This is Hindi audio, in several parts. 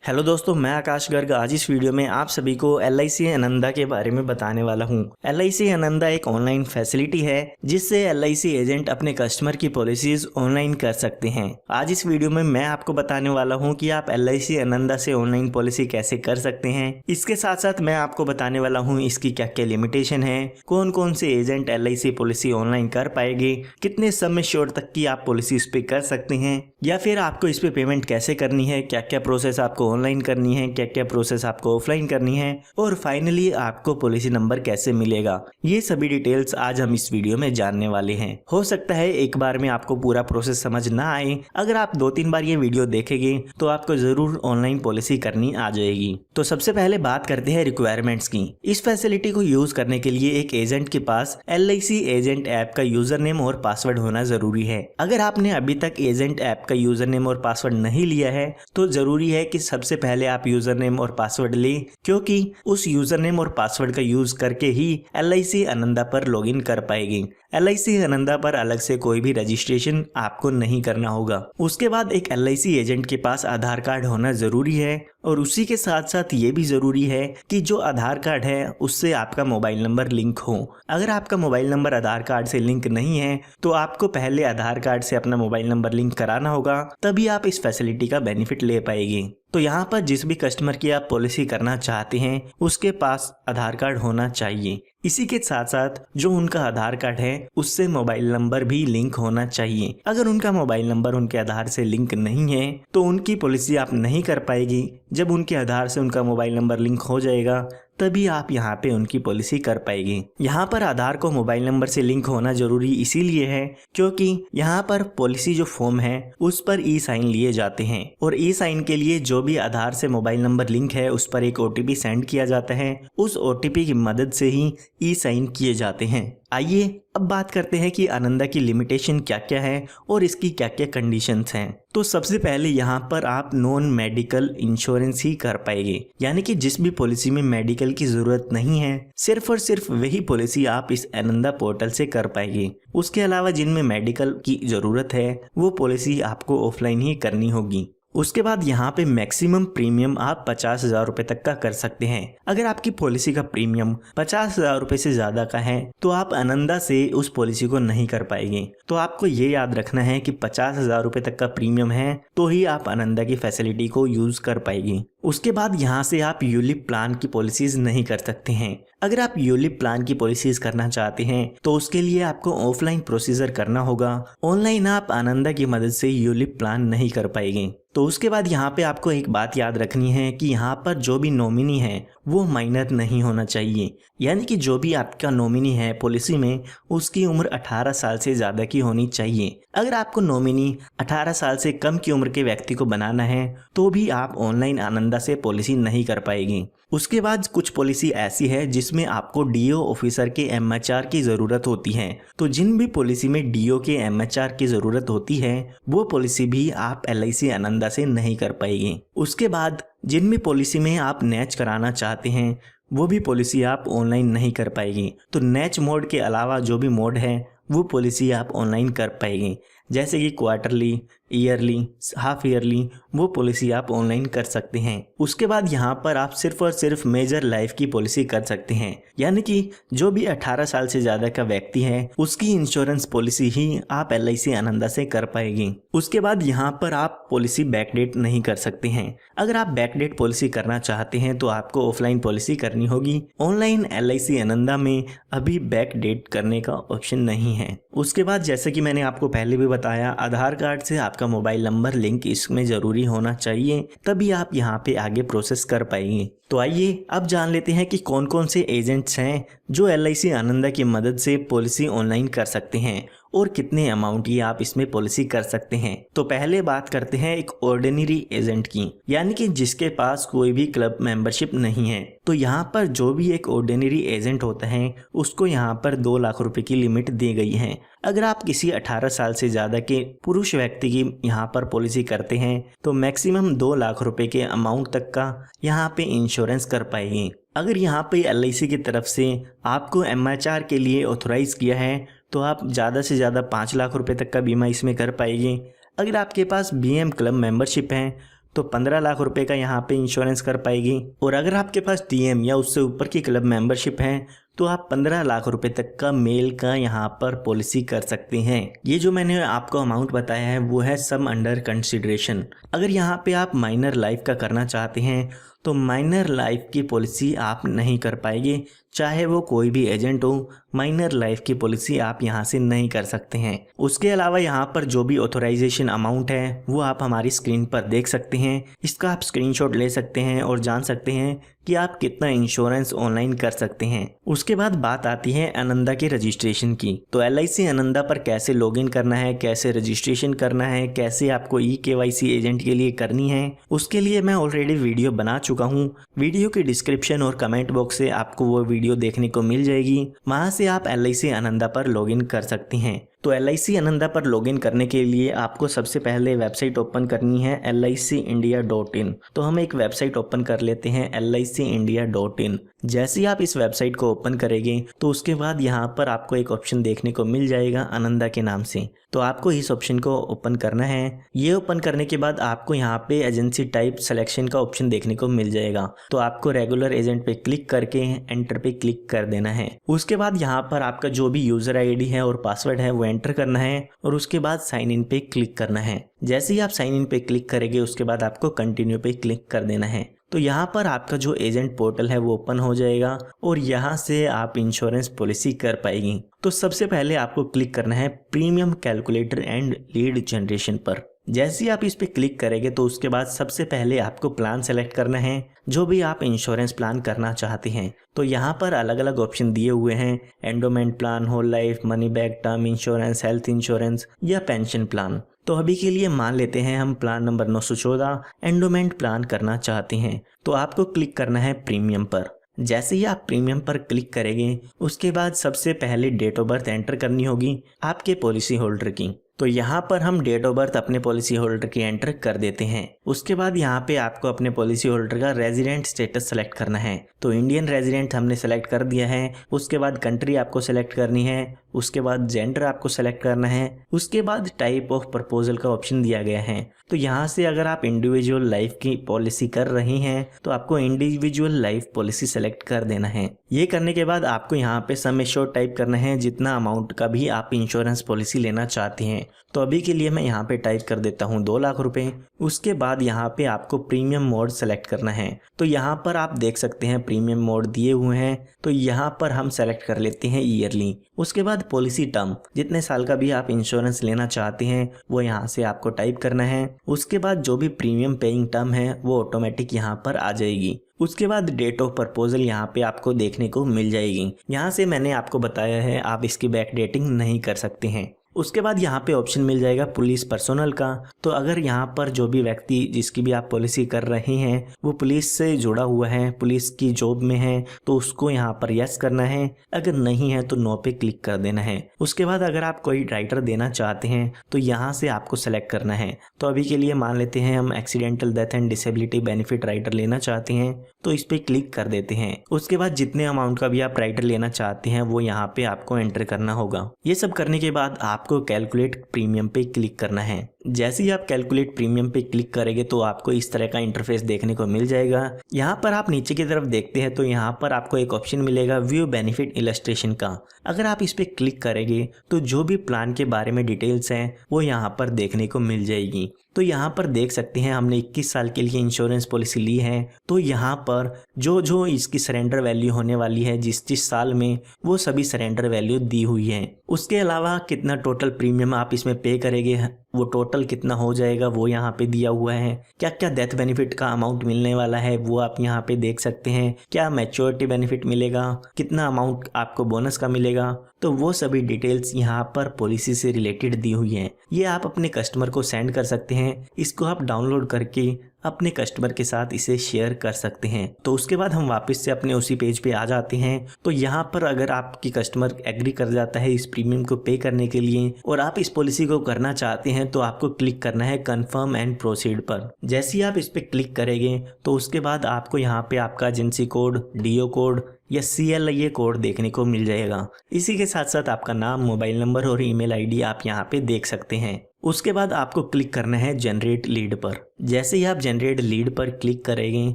हेलो दोस्तों, मैं आकाश गर्ग आज इस वीडियो में आप सभी को LIC आनंदा के बारे में बताने वाला हूँ। LIC आनंदा एक ऑनलाइन फैसिलिटी है जिससे LIC एजेंट अपने कस्टमर की पॉलिसीज ऑनलाइन कर सकते हैं। आज इस वीडियो में मैं आपको बताने वाला हूँ कि आप LIC आनंदा से ऑनलाइन पॉलिसी कैसे कर सकते हैं। इसके साथ साथ मैं आपको बताने वाला हूँ इसकी क्या क्या लिमिटेशन है, कौन कौन से एजेंट LIC पॉलिसी ऑनलाइन कर पाएंगे, कितने समय श्योर तक की आप पॉलिसी इस पे कर सकते हैं, या फिर आपको इस पे पेमेंट कैसे करनी है, क्या क्या प्रोसेस आपको ऑनलाइन करनी है, क्या क्या प्रोसेस आपको ऑफलाइन करनी है, और फाइनली आपको पॉलिसी नंबर कैसे मिलेगा। ये सभी डिटेल्स आज हम इस वीडियो में जानने वाले हैं। हो सकता है एक बार में आपको पूरा प्रोसेस समझ ना आए, अगर आप 2-3 बार ये वीडियो देखेंगे तो आपको जरूर ऑनलाइन पॉलिसी करनी आ जाएगी। तो सबसे पहले बात करते हैं रिक्वायरमेंट्स की। इस फैसिलिटी को यूज करने के लिए एक एजेंट के पास LIC एजेंट ऐप का यूजर नेम और पासवर्ड होना जरूरी है। अगर आपने अभी तक एजेंट ऐप का यूजर नेम और पासवर्ड नहीं लिया है तो जरूरी है कि सबसे पहले आप यूजर नेम और पासवर्ड लें, क्योंकि उस यूजर नेम और पासवर्ड का यूज करके ही LIC आनंदा पर लॉगिन कर पाएंगे। LIC आनंदा पर अलग से कोई भी रजिस्ट्रेशन आपको नहीं करना होगा। उसके बाद एक LIC एजेंट के पास आधार कार्ड होना जरूरी है, और उसी के साथ साथ ये भी जरूरी है कि जो आधार कार्ड है उससे आपका मोबाइल नंबर लिंक हो। अगर आपका मोबाइल नंबर आधार कार्ड से लिंक नहीं है तो आपको पहले आधार कार्ड से अपना मोबाइल नंबर लिंक कराना होगा, तभी आप इस फैसिलिटी का बेनिफिट ले पाएंगे। तो यहाँ पर जिस भी कस्टमर की आप पॉलिसी करना चाहते हैं उसके पास आधार कार्ड होना चाहिए। इसी के साथ साथ जो उनका आधार कार्ड है उससे मोबाइल नंबर भी लिंक होना चाहिए। अगर उनका मोबाइल नंबर उनके आधार से लिंक नहीं है तो उनकी पॉलिसी आप नहीं कर पाएगी। जब उनके आधार से उनका मोबाइल नंबर लिंक हो जाएगा तभी आप यहाँ पे उनकी पॉलिसी कर पाएंगे। यहाँ पर आधार को मोबाइल नंबर से लिंक होना जरूरी इसीलिए है क्योंकि यहाँ पर पॉलिसी जो फॉर्म है उस पर ई-साइन लिए जाते हैं, और ई-साइन के लिए जो भी आधार से मोबाइल नंबर लिंक है उस पर एक OTP सेंड किया जाता है। उस OTP की मदद से ही ई-साइन किए जाते हैं। आइए अब बात करते हैं कि आनंदा की लिमिटेशन क्या क्या है और इसकी क्या क्या कंडीशंस हैं। तो सबसे पहले यहाँ पर आप नॉन मेडिकल इंश्योरेंस ही कर पाएंगे, यानी कि जिस भी पॉलिसी में मेडिकल की जरूरत नहीं है सिर्फ और सिर्फ वही पॉलिसी आप इस आनंदा पोर्टल से कर पाएंगे। उसके अलावा जिनमें मेडिकल की जरूरत है वो पॉलिसी आपको ऑफलाइन ही करनी होगी। उसके बाद यहाँ पे मैक्सिमम प्रीमियम आप 50,000 रुपए तक का कर सकते हैं। अगर आपकी पॉलिसी का प्रीमियम 50,000 रुपए से ज्यादा का है तो आप आनंदा से उस पॉलिसी को नहीं कर पाएंगे। तो आपको ये याद रखना है कि 50,000 रुपए तक का प्रीमियम है तो ही आप आनंदा की फैसिलिटी को यूज कर पाएंगे। उसके बाद यहाँ से आप यूलिप प्लान की पॉलिसीज नहीं कर सकते हैं। अगर आप यूलिप प्लान की पॉलिसीज करना चाहते हैं तो उसके लिए आपको ऑफलाइन प्रोसीजर करना होगा। ऑनलाइन आप आनंदा की मदद से यूलिप प्लान नहीं कर पाएंगे। तो उसके बाद यहाँ पे आपको एक बात याद रखनी है कि यहाँ पर जो भी नॉमिनी है वो माइनर नहीं होना चाहिए, यानी कि जो भी आपका नॉमिनी है पॉलिसी में उसकी उम्र 18 साल से ज़्यादा की होनी चाहिए। अगर आपको नॉमिनी 18 साल से कम की उम्र के व्यक्ति को बनाना है तो भी आप ऑनलाइन आनंदा से पॉलिसी नहीं कर पाएंगे। उसके बाद कुछ पॉलिसी ऐसी है जिसमें आपको DO ऑफिसर के MHR की ज़रूरत होती है। तो जिन भी पॉलिसी में DO के MHR की ज़रूरत होती है वो पॉलिसी भी आप LIC आनंदा से नहीं कर पाएंगे। उसके बाद जिन भी पॉलिसी में आप नैच कराना चाहते हैं वो भी पॉलिसी आप ऑनलाइन नहीं कर पाएंगे। तो नैच मोड के अलावा जो भी मोड है वो पॉलिसी आप ऑनलाइन कर पाएंगे, जैसे कि क्वार्टरली, ईयरली, हाफ ईयरली, वो पॉलिसी आप ऑनलाइन कर सकते हैं। उसके बाद यहाँ पर आप सिर्फ और सिर्फ मेजर लाइफ की पॉलिसी कर सकते हैं, यानी कि जो भी 18 साल से ज़्यादा का व्यक्ति है उसकी इंश्योरेंस पॉलिसी ही आप LIC आनंदा से कर पाएंगे। उसके बाद यहाँ पर आप पॉलिसी बैकडेट नहीं कर सकते हैं। अगर आप बैकडेट पॉलिसी करना चाहते हैं तो आपको ऑफलाइन पॉलिसी करनी होगी। ऑनलाइन LIC आनंदा में अभी बैकडेट करने का ऑप्शन नहीं है। उसके बाद जैसे कि मैंने आपको पहले भी बताया, आधार कार्ड से आपका मोबाइल नंबर लिंक इसमें जरूरी होना चाहिए, तभी आप यहाँ पे आगे प्रोसेस कर पाएंगे। तो आइए अब जान लेते हैं कि कौन कौन से एजेंट्स हैं जो LIC आनंदा की मदद से पॉलिसी ऑनलाइन कर सकते हैं और कितने अमाउंट की आप इसमें पॉलिसी कर सकते हैं। तो पहले बात करते हैं एक ऑर्डिनरी एजेंट की, यानी कि जिसके पास कोई भी क्लब मेंबरशिप नहीं है। तो यहाँ पर जो भी एक ऑर्डिनरी एजेंट होता है उसको यहाँ पर 2 लाख रुपए की लिमिट दी गई है। अगर आप किसी 18 साल से ज़्यादा के पुरुष व्यक्ति की यहाँ पर पॉलिसी करते हैं तो मैक्सिमम 2 लाख रुपए के अमाउंट तक का यहाँ पे इंश्योरेंस कर पाएंगे। अगर यहाँ पे LIC की तरफ से आपको MHR के लिए ऑथोराइज किया है तो आप ज़्यादा से ज़्यादा 5 लाख रुपए तक का बीमा इसमें कर पाएंगे। अगर आपके पास BM क्लब मेंबरशिप है तो 15 लाख रुपए का यहाँ पे इंश्योरेंस कर पाएगी। और अगर आपके पास टीएम या उससे ऊपर की क्लब मेंबरशिप है तो आप 15 लाख रुपए तक का मेल का यहाँ पर पॉलिसी कर सकते हैं। ये जो मैंने आपको अमाउंट बताया है वो है सम अंडर कंसिडरेशन। अगर यहाँ पे आप माइनर लाइफ का करना चाहते हैं तो माइनर लाइफ की पॉलिसी आप नहीं कर पाएंगे, चाहे वो कोई भी एजेंट हो, माइनर लाइफ की पॉलिसी आप यहाँ से नहीं कर सकते हैं। उसके अलावा यहाँ पर जो भी ऑथराइजेशन अमाउंट है वो आप हमारी स्क्रीन पर देख सकते हैं। इसका आप स्क्रीनशॉट ले सकते हैं और जान सकते हैं कि आप कितना इंश्योरेंस ऑनलाइन कर सकते हैं। उसके बाद बात आती है आनंदा के रजिस्ट्रेशन की। तो LIC आनंदा पर कैसे लॉगिन करना है, कैसे रजिस्ट्रेशन करना है, कैसे आपको eKYC एजेंट के लिए करनी है, उसके लिए मैं ऑलरेडी वीडियो बना चुका हूँ। वीडियो के डिस्क्रिप्शन और कमेंट बॉक्स से आपको वो वीडियो देखने को मिल जाएगी। वहाँ से आप LIC आनंदा पर लॉगिन कर सकते हैं। तो LIC आनंदा पर लॉगिन करने के लिए आपको सबसे पहले वेबसाइट ओपन करनी है licindia.in। तो हम एक वेबसाइट ओपन कर लेते हैं licindia.in। जैसे ही आप इस वेबसाइट को ओपन करेंगे तो उसके बाद यहाँ पर आपको एक ऑप्शन देखने को मिल जाएगा आनंदा के नाम से। तो आपको इस ऑप्शन को ओपन करना है। ये ओपन करने के बाद आपको यहाँ पे एजेंसी टाइप सिलेक्शन का ऑप्शन देखने को मिल जाएगा। तो आपको रेगुलर एजेंट पे क्लिक करके एंटर पे क्लिक कर देना है। उसके बाद यहाँ पर आपका जो भी यूजर आईडी है और पासवर्ड है वो एंटर करना है और उसके बाद साइन इन पे क्लिक करना है। जैसे ही आप साइन इन पे क्लिक करेंगे उसके बाद आपको कंटिन्यू पे क्लिक कर देना है। तो यहाँ पर आपका जो एजेंट पोर्टल है वो ओपन हो जाएगा और यहाँ से आप इंश्योरेंस पॉलिसी कर पाएंगी। तो सबसे पहले आपको क्लिक करना है premium calculator and lead generation पर। जैसे ही आप इस पे क्लिक करेंगे तो उसके बाद सबसे पहले आपको प्लान सेलेक्ट करना है, जो भी आप इंश्योरेंस प्लान करना चाहते हैं। तो यहाँ पर अलग अलग ऑप्शन दिए हुए हैं, endowment plan, whole life, money back, term insurance, health insurance या पेंशन प्लान। तो अभी के लिए मान लेते हैं हम प्लान नंबर 914 एंडोमेंट प्लान करना चाहते हैं। तो आपको क्लिक करना है प्रीमियम पर। जैसे ही आप प्रीमियम पर क्लिक करेंगे उसके बाद सबसे पहले डेट ऑफ बर्थ एंटर करनी होगी आपके पॉलिसी होल्डर की। तो यहाँ पर हम डेट ऑफ बर्थ अपने पॉलिसी होल्डर की एंटर कर देते हैं। उसके बाद यहाँ पे आपको अपने पॉलिसी होल्डर का रेजिडेंट स्टेटस सेलेक्ट करना है। तो इंडियन रेजिडेंट हमने सेलेक्ट कर दिया है। उसके बाद कंट्री आपको सेलेक्ट करनी है। उसके बाद जेंडर आपको सेलेक्ट करना है। उसके बाद टाइप ऑफ प्रपोजल का ऑप्शन दिया गया है। तो यहाँ से अगर आप इंडिविजुअल लाइफ की पॉलिसी कर रहे हैं तो आपको इंडिविजुअल लाइफ पॉलिसी सेलेक्ट कर देना है। ये करने के बाद आपको यहाँ पे सम एश्योर्ड टाइप करना है, जितना अमाउंट का भी आप इंश्योरेंस पॉलिसी लेना चाहते हैं। तो अभी के लिए मैं यहाँ पे टाइप कर देता हूँ 2 लाख रुपए। उसके बाद यहाँ पे आपको प्रीमियम मोड सेलेक्ट करना है। तो यहाँ पर आप देख सकते हैं प्रीमियम मोड दिए हुए हैं। तो यहाँ पर हम सेलेक्ट कर लेते हैं ईयरली। उसके बाद पॉलिसी टर्म, जितने साल का भी आप इंश्योरेंस लेना चाहते हैं वो यहाँ से आपको टाइप करना है। उसके बाद जो भी प्रीमियम पेइंग टर्म है वो ऑटोमेटिक यहाँ पर आ जाएगी। उसके बाद डेट ऑफ प्रपोजल यहाँ पे आपको देखने को मिल जाएगी। यहाँ से मैंने आपको बताया है आप इसकी बैक डेटिंग नहीं कर सकते हैं। उसके बाद यहाँ पे ऑप्शन मिल जाएगा पुलिस पर्सोनल का। तो अगर यहाँ पर जो भी व्यक्ति जिसकी भी आप पॉलिसी कर रहे हैं वो पुलिस से जुड़ा हुआ है, पुलिस की जॉब में है, तो उसको यहाँ पर यस करना है। अगर नहीं है तो नो पे क्लिक कर देना है। उसके बाद अगर आप कोई राइटर देना चाहते हैं तो यहाँ से आपको सेलेक्ट करना है। तो अभी के लिए मान लेते हैं हम accidental death and disability benefit writer लेना चाहते हैं, तो इस पे क्लिक कर देते हैं। उसके बाद जितने अमाउंट का भी आप राइटर लेना चाहते हैं वो यहाँ पे आपको एंटर करना होगा। ये सब करने के बाद आपको कैलकुलेट प्रीमियम पे क्लिक करना है। जैसे ही आप कैलकुलेट प्रीमियम पे क्लिक करेंगे तो आपको इस तरह का इंटरफेस देखने को मिल जाएगा। यहाँ पर आप नीचे की तरफ देखते हैं तो यहाँ पर आपको एक ऑप्शन मिलेगा व्यू बेनिफिट इलस्ट्रेशन का। अगर आप इस पे क्लिक करेंगे तो जो भी प्लान के बारे में डिटेल्स हैं वो यहाँ पर देखने को मिल जाएगी। तो यहाँ पर देख सकते हैं हमने 21 साल के लिए इंश्योरेंस पॉलिसी ली है। तो यहाँ पर जो इसकी सरेंडर वैल्यू होने वाली है जिस साल में, वो सभी सरेंडर वैल्यू दी हुई है। उसके अलावा कितना टोटल प्रीमियम आप इसमें पे करेंगे, वो टोटल कितना हो जाएगा वो यहाँ पे दिया हुआ है। क्या क्या डेथ बेनिफिट का अमाउंट मिलने वाला है वो आप यहाँ पे देख सकते हैं। क्या मैच्योरिटी बेनिफिट मिलेगा, कितना अमाउंट आपको बोनस का मिलेगा, तो वो सभी डिटेल्स यहाँ पर पॉलिसी से रिलेटेड दी हुई है। ये आप अपने कस्टमर को सेंड कर सकते हैं। इसको आप डाउनलोड करके अपने कस्टमर के साथ इसे शेयर कर सकते हैं। तो उसके बाद हम वापस से अपने उसी पेज पे आ जाते हैं। तो यहाँ पर अगर आपकी कस्टमर एग्री कर जाता है इस प्रीमियम को पे करने के लिए और आप इस पॉलिसी को करना चाहते हैं तो आपको क्लिक करना है कंफर्म एंड प्रोसीड पर। जैसे ही आप इस पे क्लिक करेंगे तो उसके बाद आपको यहाँ पे आपका एजेंसी कोड, डीओ कोड या CLIA कोड देखने को मिल जाएगा। इसी के साथ साथ आपका नाम, मोबाइल नंबर और ईमेल आईडी आप यहाँ पे देख सकते हैं। उसके बाद आपको क्लिक करना है जनरेट लीड पर। जैसे ही आप जनरेट लीड पर क्लिक करेंगे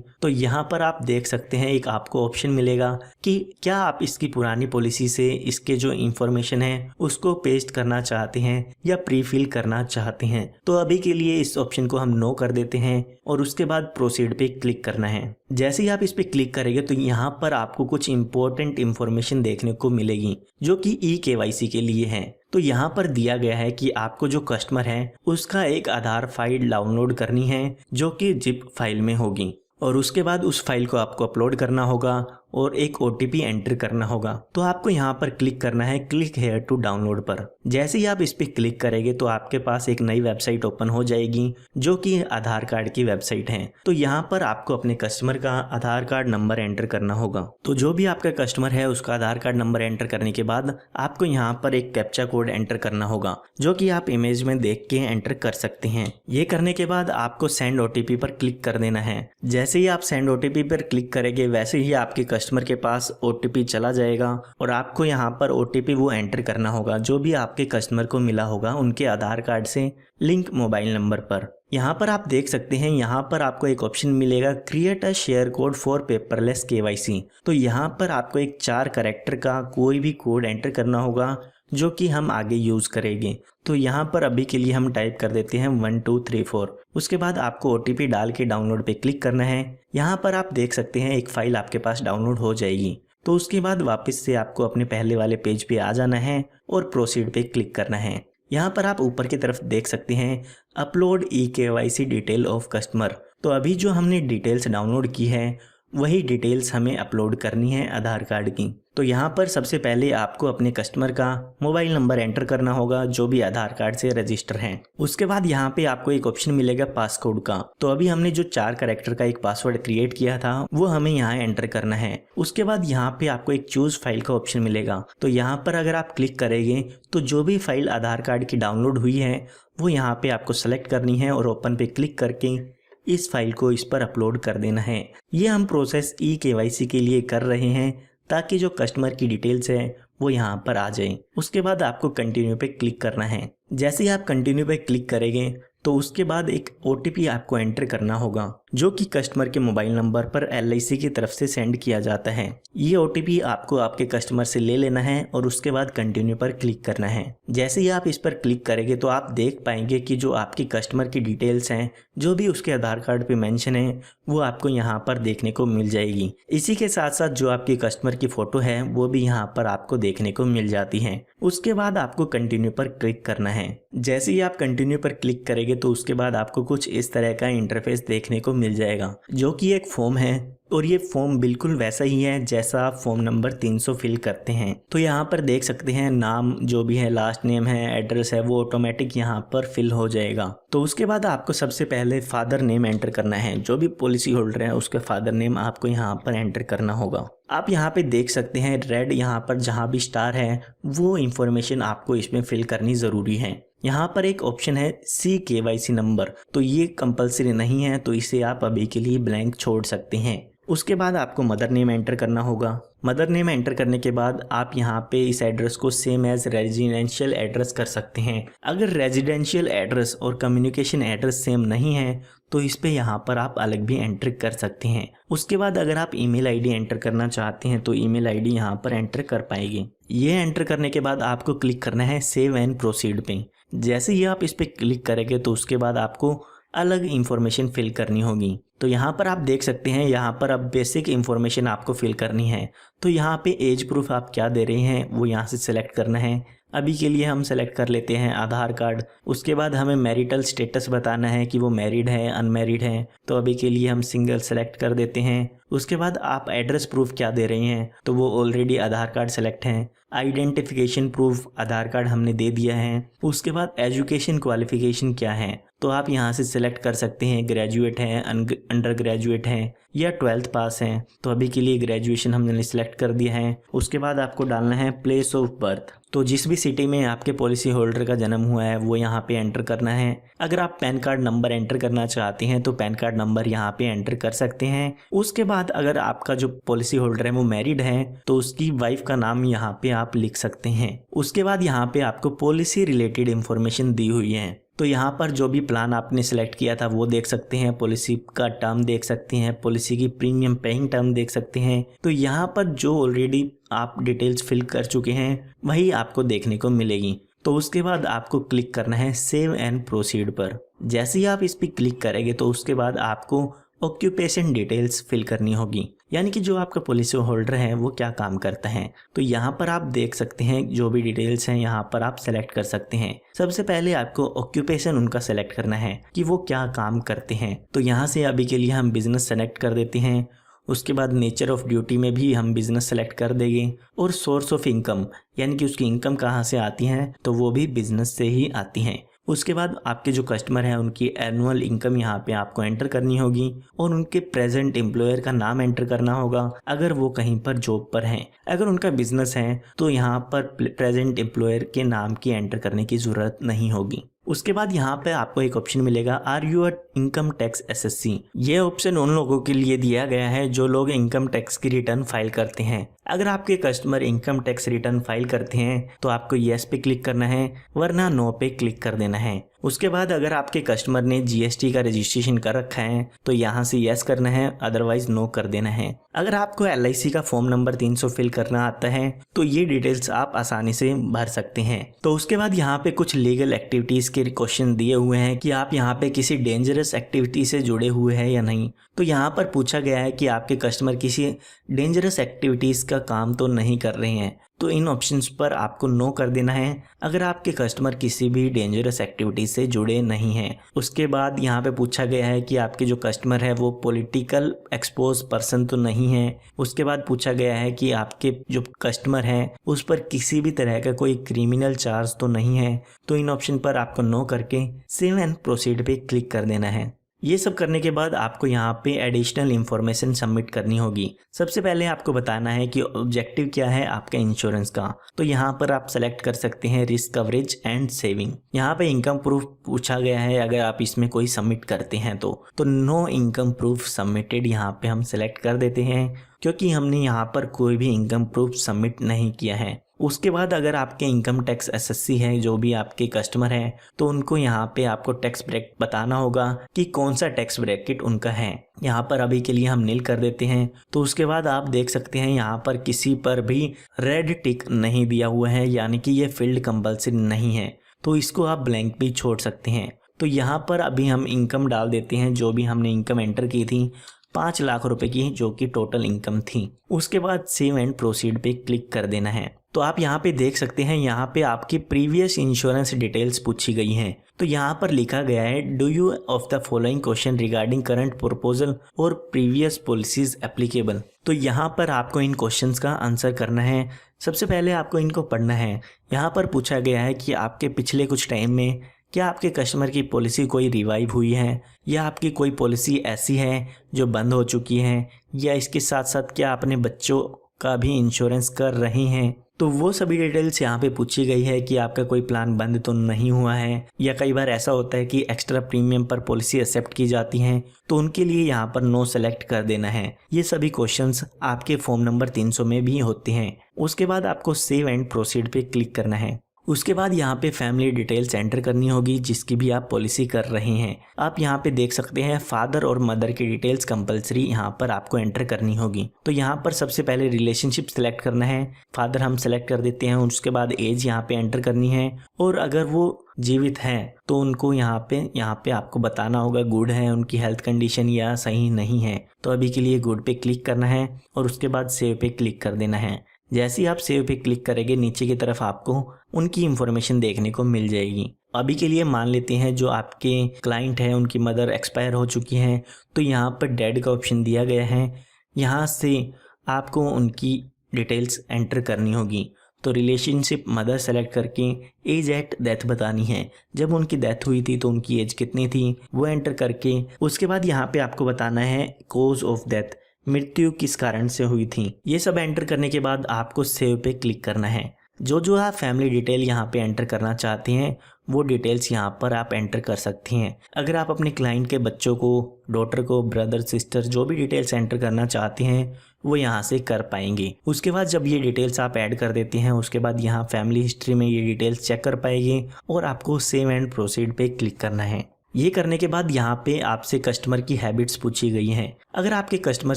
तो यहाँ पर आप देख सकते हैं एक आपको ऑप्शन मिलेगा कि क्या आप इसकी पुरानी पॉलिसी से इसके जो इंफॉर्मेशन है उसको पेस्ट करना चाहते हैं या प्री फिल करना चाहते हैं। तो अभी के लिए इस ऑप्शन को हम नो कर देते हैं और उसके बाद प्रोसीड पे क्लिक करना है। जैसे ही आप इस पे क्लिक करेंगे तो यहाँ पर आपको कुछ इंपॉर्टेंट इंफॉर्मेशन देखने को मिलेगी जो कि ई-KYC के लिए है। तो यहाँ पर दिया गया है कि आपको जो कस्टमर है उसका एक आधार फाइल डाउनलोड करनी है जो कि जिप फाइल में होगी और उसके बाद उस फाइल को आपको अपलोड करना होगा और एक OTP एंटर करना होगा। तो आपको यहाँ पर क्लिक करना है क्लिक हेयर टू डाउनलोड पर। जैसे ही आप इस पर क्लिक करेंगे तो आपके पास एक नई वेबसाइट ओपन हो जाएगी जो कि आधार कार्ड की वेबसाइट है। तो यहाँ पर आपको अपने कस्टमर का आधार कार्ड नंबर एंटर करना होगा। तो जो भी आपका कस्टमर है उसका आधार कार्ड नंबर एंटर करने के बाद आपको यहाँ पर एक कैप्चा कोड एंटर करना होगा जो कि आप इमेज में देख के एंटर कर सकते हैं। ये करने के बाद आपको सेंड OTP पर क्लिक कर देना है। जैसे ही आप सेंड OTP पर क्लिक करेंगे वैसे ही आपके कस्टमर के पास OTP चला जाएगा और आपको यहाँ पर OTP वो एंटर करना होगा जो भी आपके कस्टमर को मिला होगा उनके आधार कार्ड से लिंक मोबाइल नंबर पर। यहाँ पर आप देख सकते हैं यहाँ पर आपको एक ऑप्शन मिलेगा create a share code for paperless KYC। तो यहाँ पर आपको एक 4 कैरेक्टर का कोई भी कोड एंटर करना होगा जो कि हम आगे यूज़ करेंगे। तो यहाँ पर अभी के लिए हम टाइप कर देते हैं 1 2 3 4। उसके बाद आपको OTP डाल के डाउनलोड पे क्लिक करना है। यहाँ पर आप देख सकते हैं एक फ़ाइल आपके पास डाउनलोड हो जाएगी। तो उसके बाद वापस से आपको अपने पहले वाले पेज पे आ जाना है और प्रोसीड पे क्लिक करना है। यहाँ पर आप ऊपर की तरफ देख सकते हैं अपलोड ई-KYC डिटेल ऑफ कस्टमर। तो अभी जो हमने डिटेल्स डाउनलोड की है वही डिटेल्स हमें अपलोड करनी है आधार कार्ड की। तो यहाँ पर सबसे पहले आपको अपने कस्टमर का मोबाइल नंबर एंटर करना होगा जो भी आधार कार्ड से रजिस्टर है। उसके बाद यहाँ पे आपको एक ऑप्शन मिलेगा पासकोड का। तो अभी हमने जो 4 कैरेक्टर का एक पासवर्ड क्रिएट किया था वो हमें यहाँ एंटर करना है। उसके बाद यहाँ पे आपको एक चूज फाइल का ऑप्शन मिलेगा। तो यहाँ पर अगर आप क्लिक करेंगे तो जो भी फाइल आधार कार्ड की डाउनलोड हुई है वो यहाँ पे आपको सेलेक्ट करनी है और ओपन पे क्लिक करके इस फाइल को इस पर अपलोड कर देना है। ये हम प्रोसेस ई-KYC के लिए कर रहे हैं ताकि जो कस्टमर की डिटेल्स है वो यहाँ पर आ जाए। उसके बाद आपको कंटिन्यू पे क्लिक करना है। जैसे ही आप कंटिन्यू पे क्लिक करेंगे तो उसके बाद एक OTP आपको एंटर करना होगा जो कि कस्टमर के मोबाइल नंबर पर LIC की तरफ से सेंड किया जाता है। ये OTP आपको आपके कस्टमर से ले लेना है और उसके बाद कंटिन्यू पर क्लिक करना है। जैसे ही आप इस पर क्लिक करेंगे तो आप देख पाएंगे कि जो आपकी कस्टमर की डिटेल्स हैं जो भी उसके आधार कार्ड पे मेंशन है वो आपको यहाँ पर देखने को मिल जाएगी। इसी के साथ साथ जो आपकी कस्टमर की फ़ोटो है वो भी यहाँ पर आपको देखने को मिल जाती है। उसके बाद आपको कंटिन्यू पर क्लिक करना है। जैसे ही आप कंटिन्यू पर क्लिक करेंगे तो उसके बाद आपको कुछ इस तरह का इंटरफेस देखने को मिल जाएगा जो कि एक फॉर्म है और ये फॉर्म बिल्कुल वैसा ही है जैसा आप फॉर्म नंबर 300 फिल करते हैं। तो यहाँ पर देख सकते हैं नाम जो भी है, लास्ट नेम है, एड्रेस है, वो ऑटोमेटिक यहाँ पर फिल हो जाएगा। तो उसके बाद आपको सबसे पहले फादर नेम एंटर करना है। जो भी पॉलिसी होल्डर है उसके फादर नेम आपको यहाँ पर एंटर करना होगा। आप यहाँ पे देख सकते हैं रेड यहाँ पर जहाँ भी स्टार है वो इन्फॉर्मेशन आपको इसमें फिल करनी ज़रूरी है। यहाँ पर एक ऑप्शन है C-KYC नंबर, तो ये कंपलसरी नहीं है तो इसे आप अभी के लिए ब्लैंक छोड़ सकते हैं। उसके बाद आपको मदर नेम एंटर करना होगा। मदर नेम एंटर करने के बाद आप यहाँ पे इस एड्रेस को सेम एज रेजिडेंशियल एड्रेस कर सकते हैं। अगर रेजिडेंशियल एड्रेस और कम्युनिकेशन एड्रेस सेम नहीं है तो इस पे यहाँ पर आप अलग भी एंटर कर सकते हैं। उसके बाद अगर आप ईमेल आईडी एंटर करना चाहते हैं तो ईमेल आईडी यहाँ पर एंटर कर पाएंगे। ये एंटर करने के बाद आपको क्लिक करना है सेव एंड प्रोसीड पे। जैसे ही आप इस पे क्लिक करेंगे तो उसके बाद आपको अलग इंफॉर्मेशन फिल करनी होगी। तो यहाँ पर आप देख सकते हैं यहाँ पर अब बेसिक इंफॉर्मेशन आपको फिल करनी है। तो यहाँ पे एज प्रूफ आप क्या दे रहे हैं वो यहाँ से सिलेक्ट करना है। अभी के लिए हम सेलेक्ट कर लेते हैं आधार कार्ड। उसके बाद हमें मैरिटल स्टेटस बताना है कि वो मैरिड है अनमैरिड है, तो अभी के लिए हम सिंगल सेलेक्ट कर देते हैं। उसके बाद आप एड्रेस प्रूफ क्या दे रहे हैं तो वो ऑलरेडी आधार कार्ड सेलेक्ट है। आइडेंटिफिकेशन प्रूफ आधार कार्ड हमने दे दिया है। उसके बाद एजुकेशन क्वालिफिकेशन क्या है तो आप यहाँ से सिलेक्ट कर सकते हैं ग्रेजुएट है, अंडर ग्रेजुएट है या 12th पास है। तो अभी के लिए ग्रेजुएशन हमने सिलेक्ट कर दिया है। उसके बाद आपको डालना है प्लेस ऑफ बर्थ, तो जिस भी सिटी में आपके पॉलिसी होल्डर का जन्म हुआ है वो यहाँ पे एंटर करना है। अगर आप पैन कार्ड नंबर एंटर करना चाहते हैं तो पैन कार्ड नंबर यहाँ पे एंटर कर सकते हैं। उसके बाद अगर आपका जो पॉलिसी होल्डर है वो मैरिड है तो उसकी वाइफ का नाम यहाँ पे आप लिख सकते हैं। उसके बाद यहाँ पे आपको पॉलिसी रिलेटेड इंफॉर्मेशन दी हुई है। तो यहाँ पर जो भी प्लान आपने सेलेक्ट किया था वो देख सकते हैं, पॉलिसी का टर्म देख सकते हैं, पॉलिसी की प्रीमियम पेइंग टर्म देख सकते हैं। तो यहाँ पर जो ऑलरेडी आप डिटेल्स फिल कर चुके हैं वही आपको देखने को मिलेगी। तो उसके बाद आपको क्लिक करना है सेव एंड प्रोसीड पर। जैसे ही आप इस पर क्लिक करेंगे तो उसके बाद आपको ऑक्यूपेशन डिटेल्स फिल करनी होगी, यानी कि जो आपका पॉलिसी होल्डर है वो क्या काम करता है। तो यहाँ पर आप देख सकते हैं जो भी डिटेल्स हैं यहाँ पर आप सेलेक्ट कर सकते हैं। सबसे पहले आपको ऑक्यूपेशन उनका सेलेक्ट करना है कि वो क्या काम करते हैं। तो यहाँ से अभी के लिए हम बिजनेस सेलेक्ट कर देते हैं। उसके बाद नेचर ऑफ ड्यूटी में भी हम बिजनेस सेलेक्ट कर देंगे और सोर्स ऑफ इनकम यानी कि उसकी इनकम कहाँ से आती है तो वो भी बिजनेस से ही आती हैं। उसके बाद आपके जो कस्टमर हैं उनकी एनुअल इनकम यहाँ पे आपको एंटर करनी होगी और उनके प्रेजेंट एम्प्लॉयर का नाम एंटर करना होगा अगर वो कहीं पर जॉब पर हैं। अगर उनका बिजनेस है तो यहाँ पर प्रेजेंट एम्प्लॉयर के नाम की एंटर करने की ज़रूरत नहीं होगी। उसके बाद यहाँ पे आपको एक ऑप्शन मिलेगा are you a income tax assessee. ये ऑप्शन उन लोगों के लिए दिया गया है जो लोग इनकम टैक्स की रिटर्न फाइल करते हैं। अगर आपके customer income tax return file करते हैं तो आपको येस पे क्लिक करना है, वरना नो पे क्लिक कर देना है। उसके बाद अगर आपके कस्टमर ने जीएसटी का रजिस्ट्रेशन कर रखा है तो यहाँ से येस करना है, अदरवाइज नो कर देना है। अगर आपको एलआईसी का फॉर्म नंबर 300 फिल करना आता है तो ये डिटेल्स आप आसानी से भर सकते हैं। तो उसके बाद यहाँ पे कुछ लीगल एक्टिविटीज के क्वेश्चन दिए हुए हैं कि आप यहाँ पे किसी डेंजरस एक्टिविटी से जुड़े हुए हैं या नहीं। तो यहाँ पर पूछा गया है कि आपके कस्टमर किसी डेंजरस एक्टिविटीज का काम तो नहीं कर रहे हैं, तो इन ऑप्शंस पर आपको नो कर देना है अगर आपके कस्टमर किसी भी डेंजरस एक्टिविटी से जुड़े नहीं हैं। उसके बाद यहाँ पे पूछा गया है कि आपके जो कस्टमर है वो पॉलिटिकल एक्सपोज पर्सन तो नहीं है। उसके बाद पूछा गया है कि आपके जो कस्टमर है उस पर किसी भी तरह का कोई क्रिमिनल चार्ज तो नहीं है। तो इन ऑप्शन पर आपको नो करके सेव एंड प्रोसीड पे क्लिक कर देना है। ये सब करने के बाद आपको यहाँ पे एडिशनल इन्फॉर्मेशन सबमिट करनी होगी। सबसे पहले आपको बताना है कि ऑब्जेक्टिव क्या है आपके इंश्योरेंस का। तो यहाँ पर आप सेलेक्ट कर सकते हैं रिस्क कवरेज एंड सेविंग। यहाँ पे इनकम प्रूफ पूछा गया है अगर आप इसमें कोई सबमिट करते हैं तो नो इनकम प्रूफ सबमिटेड यहाँ पे हम सेलेक्ट कर देते हैं क्योंकि हमने यहाँ पर कोई भी इनकम प्रूफ सबमिट नहीं किया है। उसके बाद अगर आपके इनकम टैक्स एसएससी है जो भी आपके कस्टमर हैं तो उनको यहाँ पे आपको टैक्स ब्रैकेट बताना होगा कि कौन सा टैक्स ब्रैकेट उनका है। यहाँ पर अभी के लिए हम नील कर देते हैं। तो उसके बाद आप देख सकते हैं यहाँ पर किसी पर भी रेड टिक नहीं दिया हुआ है, यानी कि ये फील्ड कंपल्सरी नहीं है, तो इसको आप ब्लैंक भी छोड़ सकते हैं। तो यहाँ पर अभी हम इनकम डाल देते हैं जो भी हमने इनकम एंटर की थी 5 लाख रुपए की जो कि टोटल इनकम थी। उसके बाद सेव एंड प्रोसीड पे क्लिक कर देना है। तो आप यहाँ पे देख सकते हैं यहाँ पे आपकी प्रीवियस इंश्योरेंस डिटेल्स पूछी गई हैं। तो यहाँ पर लिखा गया है do you of the following question regarding current proposal और प्रीवियस पॉलिसीज एप्लीकेबल। तो यहाँ पर आपको इन क्वेश्चंस का आंसर करना है। सबसे पहले आपको इनको पढ़ना है। यहाँ पर पूछा गया है कि आपके पिछले कुछ टाइम में क्या आपके कस्टमर की पॉलिसी कोई रिवाइव हुई है या आपकी कोई पॉलिसी ऐसी है जो बंद हो चुकी है, या इसके साथ साथ क्या अपने बच्चों का भी इंश्योरेंस कर रहे हैं। तो वो सभी डिटेल्स यहाँ पे पूछी गई है कि आपका कोई प्लान बंद तो नहीं हुआ है, या कई बार ऐसा होता है कि एक्स्ट्रा प्रीमियम पर पॉलिसी एक्सेप्ट की जाती हैं तो उनके लिए यहाँ पर नो सेलेक्ट कर देना है। ये सभी क्वेश्चंस आपके फॉर्म नंबर 300 में भी होते हैं। उसके बाद आपको सेव एंड प्रोसीड पे क्लिक करना है। उसके बाद यहाँ पे फैमिली डिटेल्स एंटर करनी होगी जिसकी भी आप पॉलिसी कर रहे हैं। आप यहाँ पे देख सकते हैं फादर और मदर की डिटेल्स कंपलसरी यहाँ पर आपको एंटर करनी होगी। तो यहाँ पर सबसे पहले रिलेशनशिप सेलेक्ट करना है। फादर हम सेलेक्ट कर देते हैं। उसके बाद एज यहाँ पे एंटर करनी है और अगर वो जीवित हैं तो उनको यहाँ पे आपको बताना होगा गुड है उनकी हेल्थ कंडीशन या सही नहीं है। तो अभी के लिए गुड पे क्लिक करना है और उसके बाद सेव पे क्लिक कर देना है। जैसे ही आप सेव पे क्लिक करेंगे नीचे की तरफ आपको उनकी इंफॉर्मेशन देखने को मिल जाएगी। अभी के लिए मान लेते हैं जो आपके क्लाइंट है उनकी मदर एक्सपायर हो चुकी हैं, तो यहाँ पर डेड का ऑप्शन दिया गया है। यहाँ से आपको उनकी डिटेल्स एंटर करनी होगी। तो रिलेशनशिप मदर सेलेक्ट करके एज एट डेथ बतानी है। जब उनकी डेथ हुई थी तो उनकी एज कितनी थी वो एंटर करके उसके बाद यहाँ पे आपको बताना है कॉज ऑफ डेथ, मृत्यु किस कारण से हुई थी। ये सब एंटर करने के बाद आपको सेव पे क्लिक करना है। जो जो आप फैमिली डिटेल यहाँ पे एंटर करना चाहते हैं वो डिटेल्स यहाँ पर आप एंटर कर सकती हैं। अगर आप अपने क्लाइंट के बच्चों को, डॉटर को, ब्रदर, सिस्टर, जो भी डिटेल्स एंटर करना चाहते हैं वो यहाँ से कर पाएंगे। उसके बाद जब ये डिटेल्स आप ऐड कर देते हैं उसके बाद यहाँ फैमिली हिस्ट्री में ये डिटेल्स चेक कर पाएंगे और आपको सेव एंड प्रोसीड पे क्लिक करना है। ये करने के बाद यहाँ पे आपसे कस्टमर की हैबिट्स पूछी गई हैं। अगर आपके कस्टमर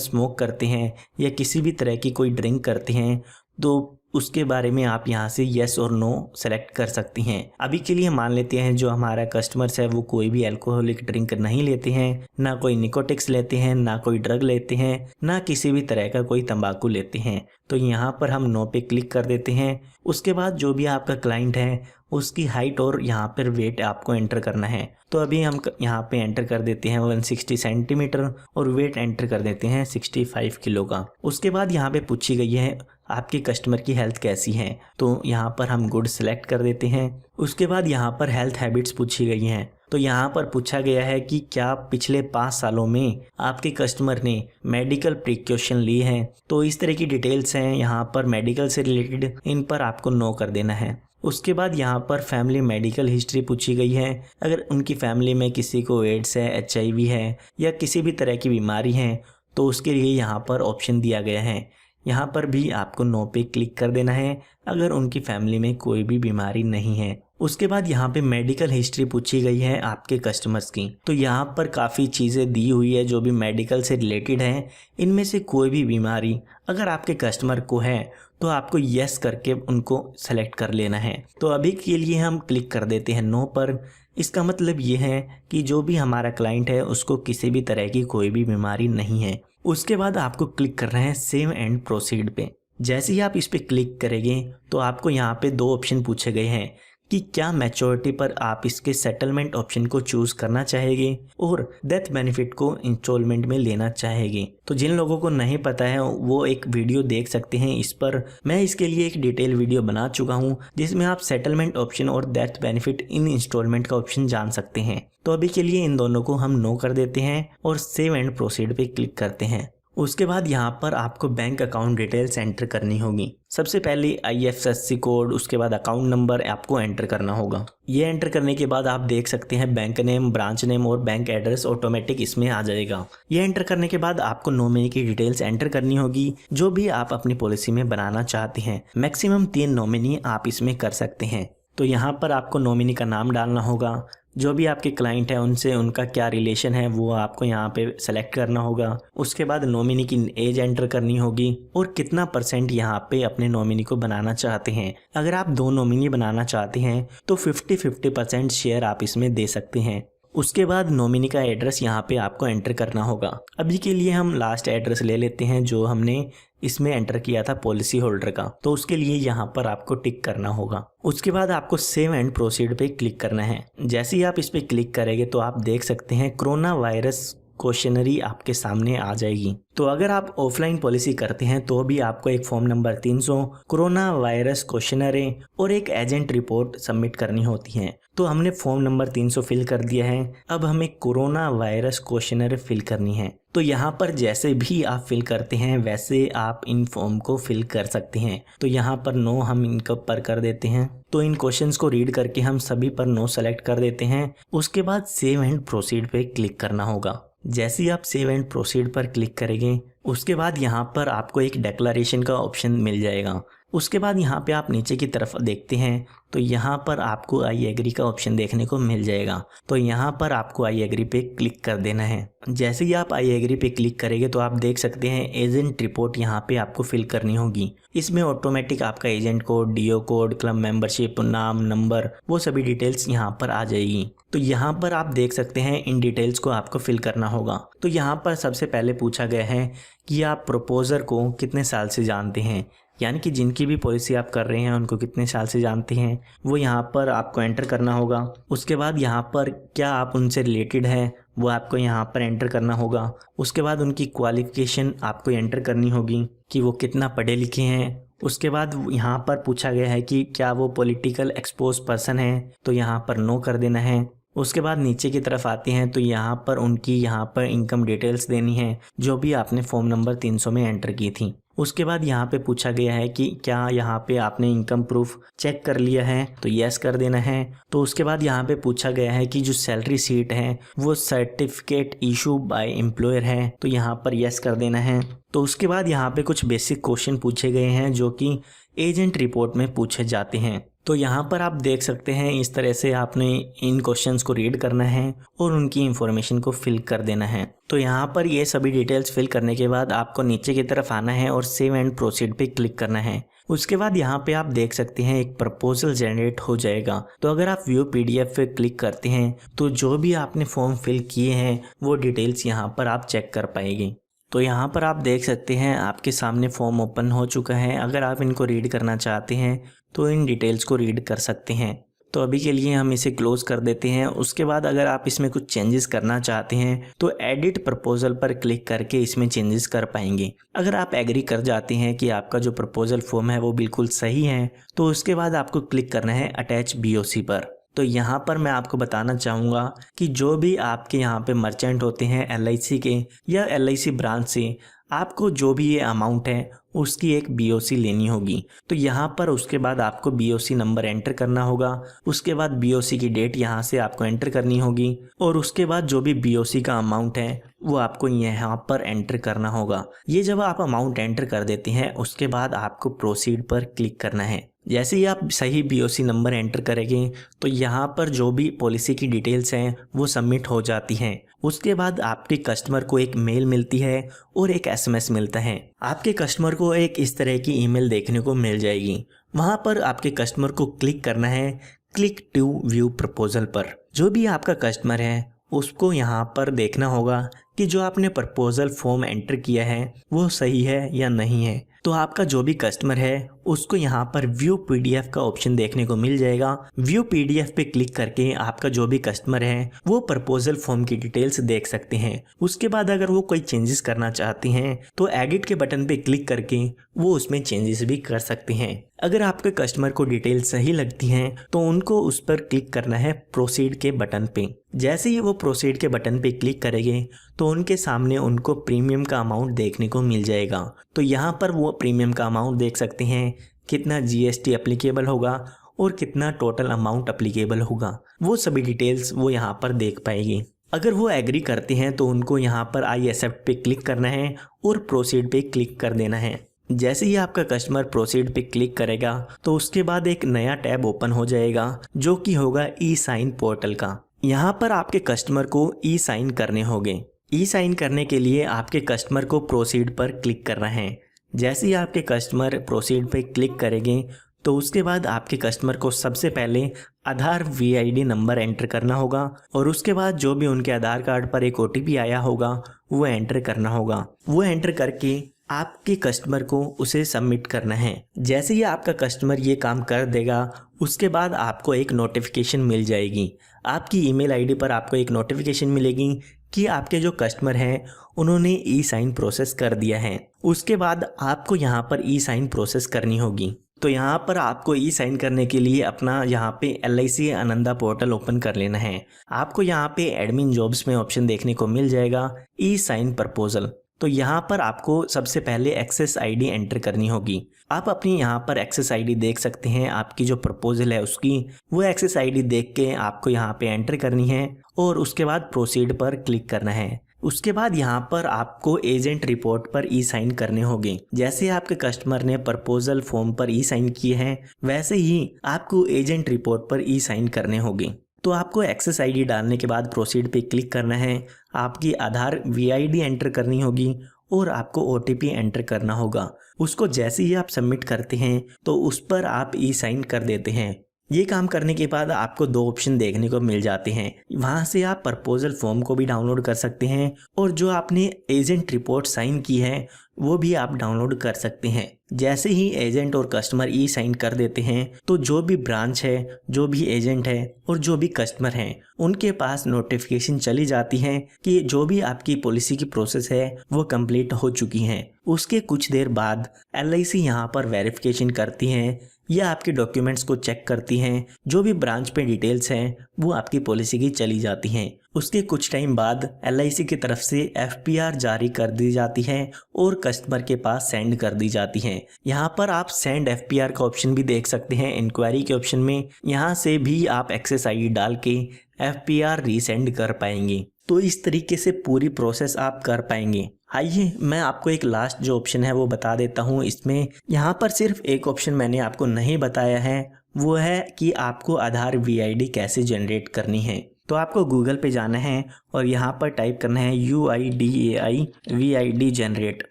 स्मोक करते हैं या किसी भी तरह की कोई ड्रिंक करते हैं तो उसके बारे में आप यहाँ से येस और नो सेलेक्ट कर सकती हैं। अभी के लिए मान लेते हैं जो हमारा कस्टमर्स है वो कोई भी अल्कोहलिक ड्रिंक नहीं लेते हैं, ना कोई निकोटिक्स लेते हैं, ना कोई ड्रग लेते हैं, ना किसी भी तरह का कोई तंबाकू लेते हैं। तो यहाँ पर हम नो पे क्लिक कर देते हैं। उसके बाद जो भी आपका क्लाइंट है उसकी हाइट और यहाँ पर वेट आपको एंटर करना है। तो अभी हम यहाँ पे एंटर कर देते हैं 160 सेंटीमीटर और वेट एंटर कर देते हैं 65 किलो का। उसके बाद यहाँ पे पूछी गई है आपके कस्टमर की हेल्थ कैसी है, तो यहाँ पर हम गुड सेलेक्ट कर देते हैं। उसके बाद यहाँ पर हेल्थ हैबिट्स पूछी गई हैं। तो यहाँ पर पूछा गया है कि क्या पिछले 5 सालों में आपके कस्टमर ने मेडिकल प्रिकॉशन ली है। तो इस तरह की डिटेल्स हैं यहाँ पर मेडिकल से रिलेटेड, इन पर आपको नो कर देना है। उसके बाद यहाँ पर फैमिली मेडिकल हिस्ट्री पूछी गई है। अगर उनकी फैमिली में किसी को एड्स है, HIV है या किसी भी तरह की बीमारी है तो उसके लिए यहाँ पर ऑप्शन दिया गया है। यहाँ पर भी आपको नो पे क्लिक कर देना है अगर उनकी फैमिली में कोई भी बीमारी नहीं है। उसके बाद यहाँ पे मेडिकल हिस्ट्री पूछी गई है आपके कस्टमर्स की। तो यहाँ पर काफ़ी चीज़ें दी हुई है जो भी मेडिकल से रिलेटेड हैं। इनमें से कोई भी बीमारी अगर आपके कस्टमर को है तो आपको यस करके उनको सेलेक्ट कर लेना है। तो अभी के लिए हम क्लिक कर देते हैं नो पर। इसका मतलब ये है कि जो भी हमारा क्लाइंट है उसको किसी भी तरह की कोई भी बीमारी नहीं है। उसके बाद आपको क्लिक करना है सेव एंड प्रोसीड पे। जैसे ही आप इस पे क्लिक करेंगे तो आपको यहाँ पे 2 ऑप्शन पूछे गए हैं कि क्या मैच्योरिटी पर आप इसके सेटलमेंट ऑप्शन को चूज करना चाहेंगे और डेथ बेनिफिट को इंस्टॉलमेंट में लेना चाहेंगे। तो जिन लोगों को नहीं पता है वो एक वीडियो देख सकते हैं इस पर। मैं इसके लिए एक डिटेल वीडियो बना चुका हूं जिसमें आप सेटलमेंट ऑप्शन और डेथ बेनिफिट इन इंस्टॉलमेंट का ऑप्शन जान सकते हैं। तो अभी के लिए इन दोनों को हम नो कर देते हैं और सेव एंड प्रोसीड पे क्लिक करते हैं। उसके बाद यहाँ पर आपको बैंक अकाउंट डिटेल्स एंटर करनी होगी। सबसे पहले IFSC कोड, उसके बाद अकाउंट नंबर आपको एंटर करना होगा। ये एंटर करने के बाद आप देख सकते हैं बैंक नेम, ब्रांच नेम और बैंक एड्रेस ऑटोमेटिक इसमें आ जाएगा। ये एंटर करने के बाद आपको नॉमिनी की डिटेल्स एंटर करनी होगी जो भी आप अपनी पॉलिसी में बनाना चाहते हैं। मैक्सिमम 3 नॉमिनी आप इसमें कर सकते हैं। तो यहाँ पर आपको नॉमिनी का नाम डालना होगा, जो भी आपके क्लाइंट है उनसे उनका क्या रिलेशन है वो आपको यहाँ पे सेलेक्ट करना होगा। उसके बाद नॉमिनी की एज एंटर करनी होगी और कितना % यहाँ पे अपने नॉमिनी को बनाना चाहते हैं। अगर आप 2 नॉमिनी बनाना चाहते हैं तो 50-50% शेयर आप इसमें दे सकते हैं। उसके बाद नॉमिनी का एड्रेस यहाँ पे आपको एंटर करना होगा। अभी के लिए हम लास्ट एड्रेस ले लेते हैं जो हमने इसमें एंटर किया था पॉलिसी होल्डर का। तो उसके लिए यहाँ पर आपको टिक करना होगा। उसके बाद आपको सेव एंड प्रोसीड पे क्लिक करना है। जैसे ही आप इस पे क्लिक करेंगे तो आप देख सकते हैं कोरोना वायरस क्वेश्चनरी आपके सामने आ जाएगी। तो अगर आप ऑफलाइन पॉलिसी करते हैं तो भी आपको एक form number 300, corona virus questionnaire और एक एजेंट रिपोर्ट सबमिट करनी होती है। तो हमने फॉर्म नंबर 300 फिल कर दिया है। अब हमें कोरोना वायरस क्वेश्चनरी फिल करनी है। तो यहाँ पर जैसे भी आप फिल करते हैं वैसे आप इन फॉर्म को फिल कर सकते हैं। तो यहाँ पर नो हम इनके पर कर देते हैं। तो इन क्वेश्चंस को रीड करके हम सभी पर नो सेलेक्ट कर देते हैं। उसके बाद सेव एंड प्रोसीड पे क्लिक करना होगा। जैसे ही आप सेव एंड प्रोसीड पर क्लिक करेंगे उसके बाद यहाँ पर आपको एक डिक्लेरेशन का ऑप्शन मिल जाएगा। उसके बाद यहाँ पे आप नीचे की तरफ देखते हैं तो यहाँ पर आपको आई एग्री का ऑप्शन देखने को मिल जाएगा। तो यहाँ पर आपको आई एग्री पे क्लिक कर देना है। जैसे ही आप आई एग्री पे क्लिक करेंगे तो आप देख सकते हैं एजेंट रिपोर्ट यहाँ पे आपको फिल करनी होगी। इसमें ऑटोमेटिक आपका agent code, DO code, club membership, नाम, नंबर, वो सभी डिटेल्स यहाँ पर आ जाएगी। तो यहाँ पर आप देख सकते हैं इन डिटेल्स को आपको फिल करना होगा। तो यहाँ पर सबसे पहले पूछा गया है कि आप प्रपोजर को कितने साल से जानते हैं, यानी कि जिनकी भी पॉलिसी आप कर रहे हैं उनको कितने साल से जानते हैं वो यहाँ पर आपको एंटर करना होगा। उसके बाद यहाँ पर क्या आप उनसे रिलेटेड हैं वो आपको यहाँ पर एंटर करना होगा। उसके बाद उनकी क्वालिफिकेशन आपको एंटर करनी होगी कि वो कितना पढ़े लिखे हैं। उसके बाद यहाँ पर पूछा गया है कि क्या वो पॉलिटिकल एक्सपोज पर्सन है, तो यहाँ पर नो कर देना है। उसके बाद नीचे की तरफ आते हैं तो यहाँ पर उनकी यहाँ पर इनकम डिटेल्स देनी है जो भी आपने फॉर्म नंबर 300 में एंटर की थी। उसके बाद यहाँ पे पूछा गया है कि क्या यहाँ पे आपने इनकम प्रूफ चेक कर लिया है, तो यस कर देना है। तो उसके बाद यहाँ पे पूछा गया है कि जो सैलरी शीट है वो सर्टिफिकेट इशू बाय एम्प्लॉयर है, तो यहाँ पर यस कर देना है। तो उसके बाद यहाँ पे कुछ बेसिक क्वेश्चन पूछे गए हैं जो कि एजेंट रिपोर्ट में पूछे जाते हैं। तो यहाँ पर आप देख सकते हैं इस तरह से आपने इन क्वेश्चंस को रीड करना है और उनकी इंफॉर्मेशन को फिल कर देना है। तो यहाँ पर ये सभी डिटेल्स फिल करने के बाद आपको नीचे की तरफ आना है और सेव एंड प्रोसीड पे क्लिक करना है। उसके बाद यहाँ पे आप देख सकते हैं एक प्रपोजल जनरेट हो जाएगा। तो अगर आप व्यू पीडीएफ पे क्लिक करते हैं तो जो भी आपने फॉर्म फिल किए हैं वो डिटेल्स यहाँ पर आप चेक कर पाएंगे। तो यहाँ पर आप देख सकते हैं आपके सामने फॉर्म ओपन हो चुका है। अगर आप इनको रीड करना चाहते हैं तो इन डिटेल्स को रीड कर सकते हैं। तो अभी के लिए हम इसे क्लोज कर देते हैं। उसके बाद अगर आप इसमें कुछ चेंजेस करना चाहते हैं तो एडिट प्रपोजल पर क्लिक करके इसमें चेंजेस कर पाएंगे। अगर आप एग्री कर जाते हैं कि आपका जो प्रपोजल फॉर्म है वो बिल्कुल सही है तो उसके बाद आपको क्लिक करना है अटैच बीओसी पर। तो यहाँ पर मैं आपको बताना चाहूँगा कि जो भी आपके यहाँ पे मर्चेंट होते हैं एलआईसी के या एलआईसी ब्रांच से, आपको जो भी ये अमाउंट है उसकी एक बीओसी लेनी होगी। तो यहाँ पर उसके बाद आपको बीओसी नंबर एंटर करना होगा। उसके बाद बीओसी की डेट यहाँ से आपको एंटर करनी होगी और उसके बाद जो भी बीओसी का अमाउंट है वो आपको यहाँ पर एंटर करना होगा। ये जब आप अमाउंट एंटर कर देते हैं उसके बाद आपको प्रोसीड पर क्लिक करना है। जैसे ही आप सही बीओसी नंबर एंटर करेंगे तो यहाँ पर जो भी पॉलिसी की डिटेल्स हैं वो सबमिट हो जाती हैं। उसके बाद आपके कस्टमर को एक मेल मिलती है और एक एसएमएस मिलता है। आपके कस्टमर को एक इस तरह की ईमेल देखने को मिल जाएगी। वहाँ पर आपके कस्टमर को क्लिक करना है क्लिक टू व्यू प्रपोजल पर। जो भी आपका कस्टमर है उसको यहाँ पर देखना होगा कि जो आपने प्रपोजल फॉर्म एंटर किया है वो सही है या नहीं है। तो आपका जो भी कस्टमर है उसको यहाँ पर व्यू पीडीएफ का ऑप्शन देखने को मिल जाएगा। व्यू पीडीएफ पे क्लिक करके आपका जो भी कस्टमर है वो प्रपोजल फॉर्म की डिटेल्स देख सकते हैं। उसके बाद अगर वो कोई चेंजेस करना चाहते हैं तो एडिट के बटन पे क्लिक करके वो उसमें चेंजेस भी कर सकते हैं। अगर आपके कस्टमर को डिटेल सही लगती हैं तो उनको उस पर क्लिक करना है प्रोसीड के बटन पे। जैसे ही वो प्रोसीड के बटन पे क्लिक करेंगे तो उनके सामने उनको प्रीमियम का अमाउंट देखने को मिल जाएगा। तो यहाँ पर वो प्रीमियम का अमाउंट देख सकते हैं, कितना जीएसटी एप्लीकेबल होगा और कितना टोटल अमाउंट एप्लीकेबल होगा, वो सभी डिटेल्स वो यहाँ पर देख पाएगी। अगर वो एग्री करते हैं तो उनको यहाँ पर आई एक्सेप्ट पे क्लिक करना है और प्रोसीड पे क्लिक कर देना है। जैसे ही आपका कस्टमर प्रोसीड पे क्लिक करेगा तो उसके बाद एक नया टैब ओपन हो जाएगा जो कि होगा ई साइन पोर्टल का। यहाँ पर आपके कस्टमर को ई साइन करने होंगे। ई साइन करने के लिए आपके कस्टमर को प्रोसीड पर क्लिक करना है। जैसे ही आपके कस्टमर प्रोसीड पे क्लिक करेंगे तो उसके बाद आपके कस्टमर को सबसे पहले आधार वीआईडी नंबर एंटर करना होगा और उसके बाद जो भी उनके आधार कार्ड पर एक ओटीपी आया होगा वो एंटर करना होगा। वो एंटर करके आपके कस्टमर को उसे सबमिट करना है। जैसे ही आपका कस्टमर ये काम कर देगा उसके बाद आपको एक नोटिफिकेशन मिल जाएगी। आपकी ईमेल आईडी पर आपको एक नोटिफिकेशन मिलेगी कि आपके जो कस्टमर हैं उन्होंने ई साइन प्रोसेस कर दिया है। उसके बाद आपको यहाँ पर ई साइन प्रोसेस करनी होगी। तो यहाँ पर आपको ई साइन करने के लिए अपना यहाँ पे LIC आनंदा पोर्टल ओपन कर लेना है। आपको यहाँ पे एडमिन जॉब्स में ऑप्शन देखने को मिल जाएगा ई साइन प्रपोजल। तो यहाँ पर आपको सबसे पहले एक्सेस आईडी एंटर करनी होगी। आप अपनी यहाँ पर एक्सेस आईडी देख सकते हैं, आपकी जो प्रपोजल है उसकी वो एक्सेस आईडी देख के आपको यहाँ पे एंटर करनी है और उसके बाद प्रोसीड पर क्लिक करना है। उसके बाद यहाँ पर आपको एजेंट रिपोर्ट पर ई साइन करने होंगे। जैसे आपके कस्टमर ने प्रपोजल फॉर्म पर ई साइन किए हैं वैसे ही आपको एजेंट रिपोर्ट पर ई साइन करने होंगे। तो आपको एक्सेस आईडी डालने के बाद प्रोसीड पे क्लिक करना है। आपकी आधार वीआईडी एंटर करनी होगी और आपको ओटीपी एंटर करना होगा। उसको जैसे ही आप सबमिट करते हैं तो उस पर आप ई साइन कर देते हैं। ये काम करने के बाद आपको दो ऑप्शन देखने को मिल जाते हैं। वहाँ से आप प्रपोजल फॉर्म को भी डाउनलोड कर सकते हैं और जो आपने एजेंट रिपोर्ट साइन की है वो भी आप डाउनलोड कर सकते हैं। जैसे ही एजेंट और कस्टमर ई साइन कर देते हैं तो जो भी ब्रांच है, जो भी एजेंट है और जो भी कस्टमर हैं उनके पास नोटिफिकेशन चली जाती है कि जो भी आपकी पॉलिसी की प्रोसेस है वो कंप्लीट हो चुकी है। उसके कुछ देर बाद LIC यहाँ पर वेरिफिकेशन करती है ये आपके डॉक्यूमेंट्स को चेक करती हैं, जो भी ब्रांच पे डिटेल्स हैं वो आपकी पॉलिसी की चली जाती हैं। उसके कुछ टाइम बाद LIC की तरफ से FPR जारी कर दी जाती है और कस्टमर के पास सेंड कर दी जाती है। यहाँ पर आप सेंड FPR का ऑप्शन भी देख सकते हैं इंक्वायरी के ऑप्शन में। यहाँ से भी आप एक्सेस ID डाल के FPR रीसेंड कर पाएंगे। तो इस तरीके से पूरी प्रोसेस आप कर पाएंगे। आइए मैं आपको एक लास्ट जो ऑप्शन है वो बता देता हूँ। इसमें यहाँ पर सिर्फ एक ऑप्शन मैंने आपको नहीं बताया है, वो है कि आपको आधार VID कैसे जनरेट करनी है। तो आपको गूगल पे जाना है और यहाँ पर टाइप करना है UIDAI VID जनरेट।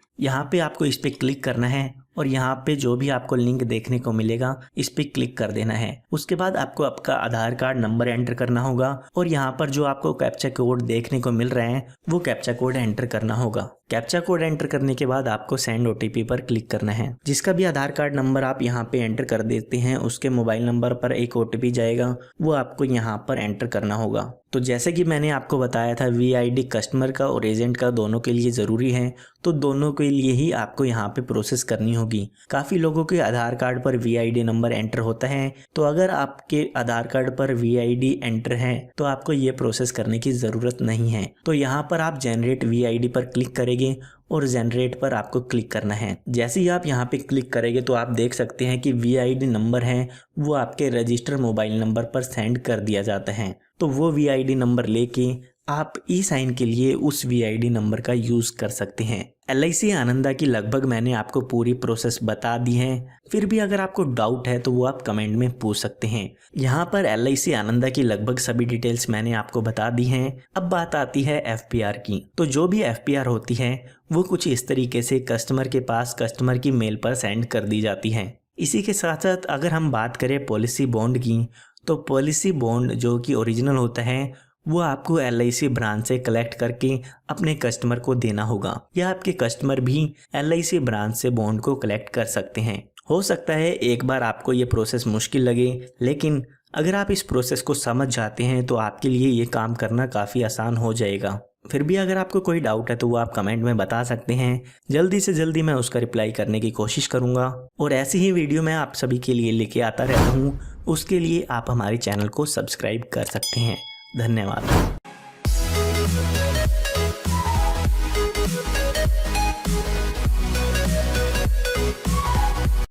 यहाँ पे आपको इस पर क्लिक करना है और यहाँ पे जो भी आपको लिंक देखने को मिलेगा इस पे क्लिक कर देना है। उसके बाद आपको आपका आधार कार्ड नंबर एंटर करना होगा और यहाँ पर जो आपको कैप्चा कोड देखने को मिल रहे हैं वो कैप्चा कोड एंटर करना होगा। कैप्चा कोड एंटर करने के बाद आपको सेंड OTP पर क्लिक करना है। जिसका भी आधार कार्ड नंबर आप यहाँ पे एंटर कर देते हैं उसके मोबाइल नंबर पर एक OTP जाएगा, वो आपको यहाँ पर एंटर करना होगा। तो जैसे कि मैंने आपको बताया था VID कस्टमर का और एजेंट का दोनों के लिए ज़रूरी है, तो दोनों के लिए ही आपको यहाँ पे प्रोसेस करनी होगी। काफ़ी लोगों के आधार कार्ड पर VID नंबर एंटर होता है, तो अगर आपके आधार कार्ड पर VID एंटर है तो आपको ये प्रोसेस करने की ज़रूरत नहीं है। तो यहाँ पर आप जनरेट VID पर क्लिक करेंगे और जनरेट पर आपको क्लिक करना है। जैसे ही आप यहाँ पे क्लिक करेंगे तो आप देख सकते हैं कि VID नंबर है वो आपके रजिस्टर मोबाइल नंबर पर सेंड कर दिया जाता है। तो वो VID नंबर लेके आप E-साइन के लिए उस VID नंबर का यूज़ कर सकते हैं। LIC आनंदा की लगभग मैंने आपको पूरी प्रोसेस बता दी है। फिर भी अगर आपको डाउट है तो वो आप कमेंट में पूछ सकते हैं। यहाँ पर LIC आनंदा की लगभग सभी डिटेल्स मैंने आपको बता दी हैं। अब बात आती है FPR की। तो जो भी FPR होती है वो कुछ इस तरीके से कस्टमर के पास कस्टमर की मेल पर सेंड कर दी जाती है। इसी के साथ साथ अगर हम बात करें पॉलिसी बॉन्ड की, तो पॉलिसी बॉन्ड जो कि ओरिजिनल होता है वो आपको LIC ब्रांच से कलेक्ट करके अपने कस्टमर को देना होगा, या आपके कस्टमर भी LIC ब्रांच से बॉन्ड को कलेक्ट कर सकते हैं। हो सकता है एक बार आपको ये प्रोसेस मुश्किल लगे, लेकिन अगर आप इस प्रोसेस को समझ जाते हैं तो आपके लिए ये काम करना काफ़ी आसान हो जाएगा। फिर भी अगर आपको कोई डाउट है तो वो आप कमेंट में बता सकते हैं। जल्दी से जल्दी मैं उसका रिप्लाई करने की कोशिश करूँगा और ऐसी ही वीडियो मैं आप सभी के लिए लेके आता रहता हूँ। उसके लिए आप हमारे चैनल को सब्सक्राइब कर सकते हैं। धन्यवाद।